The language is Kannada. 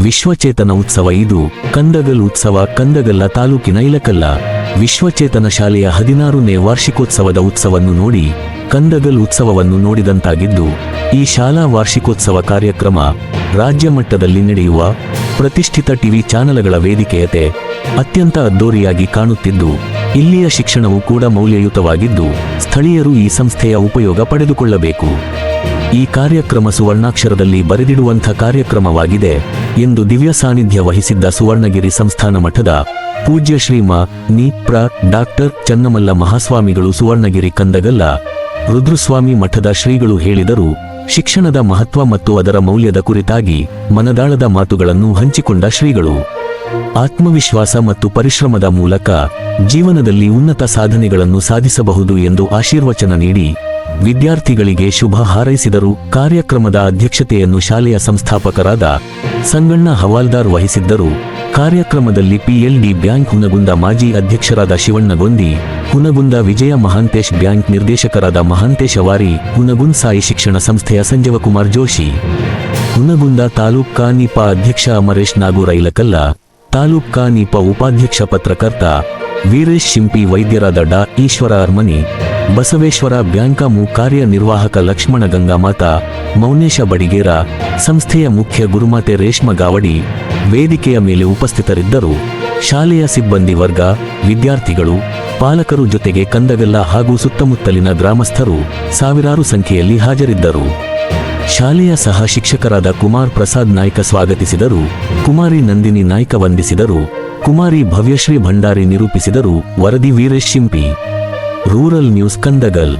ವಿಶ್ವಚೇತನ ಉತ್ಸವ. ಇದು ಕಂದಗಲ್ ಉತ್ಸವ. ಕಂದಗಲ್ಲ ತಾಲೂಕಿನ ಇಲಕಲ್ಲ ವಿಶ್ವಚೇತನ ಶಾಲೆಯ 16ನೇ ವಾರ್ಷಿಕೋತ್ಸವದ ಉತ್ಸವವನ್ನು ನೋಡಿ ಕಂದಗಲ್ ಉತ್ಸವವನ್ನು ನೋಡಿದಂತಾಗಿದ್ದು, ಈ ಶಾಲಾ ವಾರ್ಷಿಕೋತ್ಸವ ಕಾರ್ಯಕ್ರಮ ರಾಜ್ಯ ಮಟ್ಟದಲ್ಲಿ ನಡೆಯುವ ಪ್ರತಿಷ್ಠಿತ ಟಿವಿ ಚಾನೆಲ್ಗಳ ವೇದಿಕೆಯತೆ ಅತ್ಯಂತ ಅದ್ದೂರಿಯಾಗಿ ಕಾಣುತ್ತಿದ್ದು, ಇಲ್ಲಿಯ ಶಿಕ್ಷಣವೂ ಕೂಡ ಮೌಲ್ಯಯುತವಾಗಿದ್ದು, ಸ್ಥಳೀಯರು ಈ ಸಂಸ್ಥೆಯ ಉಪಯೋಗ ಪಡೆದುಕೊಳ್ಳಬೇಕು. ಈ ಕಾರ್ಯಕ್ರಮ ಸುವರ್ಣಾಕ್ಷರದಲ್ಲಿ ಬರೆದಿಡುವಂಥ ಕಾರ್ಯಕ್ರಮವಾಗಿದೆ ಎಂದು ದಿವ್ಯ ಸಾನ್ನಿಧ್ಯ ವಹಿಸಿದ್ದ ಸುವರ್ಣಗಿರಿ ಸಂಸ್ಥಾನ ಮಠದ ಪೂಜ್ಯ ಶ್ರೀಮ ನಿ ಪ್ರ ಡಾಕ್ಟರ್ ಚನ್ನಮಲ್ಲ ಮಹಾಸ್ವಾಮಿಗಳು, ಸುವರ್ಣಗಿರಿ ಕಂದಗಲ್ಲ ರುದ್ರಸ್ವಾಮಿ ಮಠದ ಶ್ರೀಗಳು ಹೇಳಿದರು. ಶಿಕ್ಷಣದ ಮಹತ್ವ ಮತ್ತು ಅದರ ಮೌಲ್ಯದ ಕುರಿತಾಗಿ ಮನದಾಳದ ಮಾತುಗಳನ್ನು ಹಂಚಿಕೊಂಡ ಶ್ರೀಗಳು, ಆತ್ಮವಿಶ್ವಾಸ ಮತ್ತು ಪರಿಶ್ರಮದ ಮೂಲಕ ಜೀವನದಲ್ಲಿ ಉನ್ನತ ಸಾಧನೆಗಳನ್ನು ಸಾಧಿಸಬಹುದು ಎಂದು ಆಶೀರ್ವಚನ ನೀಡಿ ವಿದ್ಯಾರ್ಥಿಗಳಿಗೆ ಶುಭ ಹಾರೈಸಿದರು. ಕಾರ್ಯಕ್ರಮದ ಅಧ್ಯಕ್ಷತೆಯನ್ನು ಶಾಲೆಯ ಸಂಸ್ಥಾಪಕರಾದ ಸಂಗಣ್ಣ ಹವಾಲ್ದಾರ್ ವಹಿಸಿದ್ದರು. ಕಾರ್ಯಕ್ರಮದಲ್ಲಿ PLD ಬ್ಯಾಂಕ್ ಹುನಗುಂದ ಮಾಜಿ ಅಧ್ಯಕ್ಷರಾದ ಶಿವಣ್ಣಗೊಂದಿ, ಹುನಗುಂದ ವಿಜಯ ಮಹಾಂತೇಶ್ ಬ್ಯಾಂಕ್ ನಿರ್ದೇಶಕರಾದ ಮಹಾಂತೇಶ ವಾರಿ, ಹುನಗುಂದ ಸಾಯಿ ಶಿಕ್ಷಣ ಸಂಸ್ಥೆಯ ಸಂಜೀವಕುಮಾರ್ ಜೋಶಿ, ಹುನಗುಂದ ತಾಲೂಕ್ ಕ.ನಿ.ಪ ಅಧ್ಯಕ್ಷ ಅಮರೇಶ್ ನಾಗೂರ ಇಲಕಲ್ಲ, ತಾಲೂಕ್ ಕ.ನಿ.ಪ ಉಪಾಧ್ಯಕ್ಷ ಪತ್ರಕರ್ತ ವೀರೇಶ್ ಶಿಂಪಿ, ವೈದ್ಯರಾದ ಡಾ ಈಶ್ವರ ಅರ್ಮನಿ, ಬಸವೇಶ್ವರ ಬ್ಯಾಂಕ ಕಾರ್ಯನಿರ್ವಾಹಕ ಲಕ್ಷ್ಮಣ ಗಂಗಾಮಾತ, ಮೌನೇಶ ಬಡಿಗೇರ, ಸಂಸ್ಥೆಯ ಮುಖ್ಯ ಗುರುಮಾತೆ ರೇಷ್ಮಾ ಗಾವಡಿ ವೇದಿಕೆಯ ಮೇಲೆ ಉಪಸ್ಥಿತರಿದ್ದರು. ಶಾಲೆಯ ಸಿಬ್ಬಂದಿ ವರ್ಗ, ವಿದ್ಯಾರ್ಥಿಗಳು, ಪಾಲಕರು ಜೊತೆಗೆ ಕಂದಗಲ್ಲ ಹಾಗೂ ಸುತ್ತಮುತ್ತಲಿನ ಗ್ರಾಮಸ್ಥರು ಸಾವಿರಾರು ಸಂಖ್ಯೆಯಲ್ಲಿ ಹಾಜರಿದ್ದರು. ಶಾಲೆಯ ಸಹ ಶಿಕ್ಷಕರಾದ ಕುಮಾರ್ ಪ್ರಸಾದ್ ನಾಯ್ಕ ಸ್ವಾಗತಿಸಿದರು. ಕುಮಾರಿ ನಂದಿನಿ ನಾಯ್ಕ ವಂದಿಸಿದರು. ಕುಮಾರಿ ಭವ್ಯಶ್ರೀ ಭಂಡಾರಿ ನಿರೂಪಿಸಿದರು. ವರದಿ ವೀರೇಶ್ ಶಿಂಪಿ, ರೂರಲ್ ನ್ಯೂಸ್ ಕಂದಗಲ್.